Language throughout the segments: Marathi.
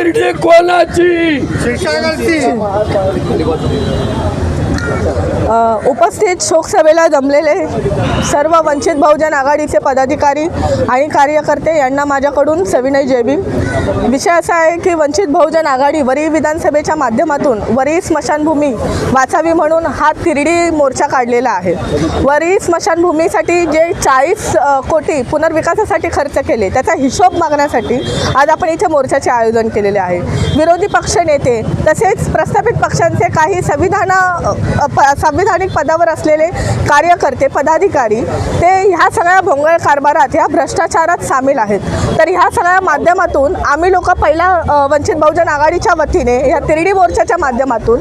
तिरडी कोणाची? उपस्थित शोकसभेला जमलेले सर्व वंचित बहुजन आघाडीचे पदाधिकारी आणि कार्यकर्ते यांना माझ्याकडून सविनय जय भीम। विषय असा आहे की वंचित बहुजन आघाडी वरी विधानसभेच्या माध्यमातून वरी स्मशानभूमी वाचावी म्हणून हा तिरडी मोर्चा काढलेला आहे। वरी स्मशानभूमीसाठी जे 40 कोटी पुनर्विकासासाठी खर्च केले त्याचा हिशोब मागण्यासाठी आज आपण इथे मोर्चाचे आयोजन केलेले आहे। विरोधी पक्ष नेते तसेच प्रस्थापित पक्षांचे काही संविधानिक पदावर असलेले कार्यकर्ते पदाधिकारी ते ह्या सगळ्या भोंगळ कारभारात ह्या भ्रष्टाचारात सामील आहेत। तर ह्या सगळ्या माध्यमातून आम्ही लोक पहिला वंचित बहुजन आघाडीच्या वतीने ह्या तिरडी मोर्चाच्या माध्यमातून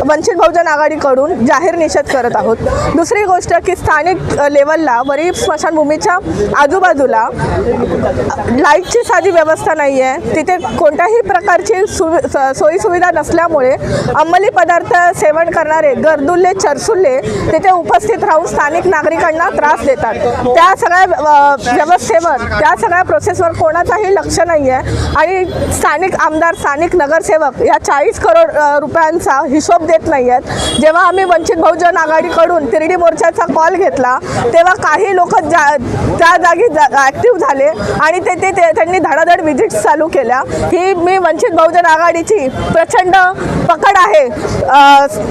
वंचित बहुजन आघाडीकडून जाहीर निषेध करत आहोत। दुसरी गोष्ट की स्थानिक लेवलला वरी स्मशानभूमीच्या आजूबाजूला लाईटची साधी व्यवस्था नाही आहे, तिथे कोणत्याही प्रकारची सोयीसुविधा नसल्यामुळे अंमली पदार्थ सेवन करणारे गर्दुल्ले चरसुल्ले तिथे उपस्थित राहून स्थानिक नागरिकांना त्रास देतात। त्या सगळ्या व्यवस्थेवर त्या सगळ्या प्रोसेसवर कोणाचाही लक्ष नाही आहे आणि स्थानिक आमदार स्थानिक नगरसेवक या 40 करोड रुपयांचा हिशोब देत नाही आहेत। जेव्हा आम्ही वंचित बहुजन आघाडीकडून तिरडी मोर्चाचा कॉल घेतला तेव्हा काही लोक त्या जागी ॲक्टिव्ह झाले आणि त्यांनी धडाधड विजिट्स चालू केल्या। ही मी वंचित बहुजन आघाडीची प्रचंड पकड आहे।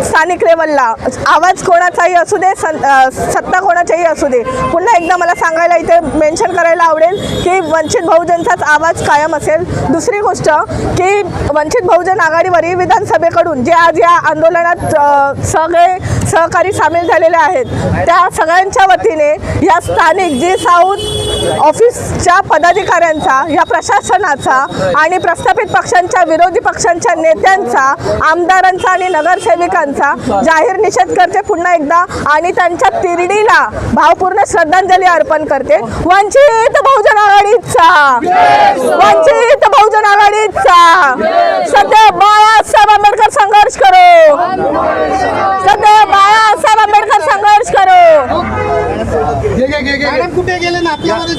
स्थानिक लेवलला आवाज कोणाचाही असू दे, सत्ता कोणाचाही असू दे, पुन्हा एकदा मला सांगायला इथे मेन्शन करायला आवडेल की वंचित बहुजनचाच आवाज कायम असेल। दुसरी गोष्ट की वंचित बहुजन आघाडी वरी विधानसभेकडून जे आज या आंदोलनात सगळे सहकारी सामील झालेले आहेत त्या सगळ्यांच्या वतीने या स्थानिक जी साऊथ ऑफिसच्या पदाधिकाऱ्यांचा, या प्रशासनाचा आणि प्रस्थापित पक्षांच्या विरोधी पक्षांच्या नेत्यांचा, आमदारांचा आणि नगरसेविकांचा जाहीर निषेध करते पुन्हा एकदा आणि त्यांच्या तिरडीला भावपूर्ण श्रद्धांजली अर्पण करते। वंचित बहुजन आघाडीचा, वंचित बहुजन आघाडीचा सदैव बाळासाहेब आंबेडकर संघर्ष करो, सदैव बाळासाहेब आंबेडकर संघर्ष करो। कुठे गेले ना आपल्यामध्ये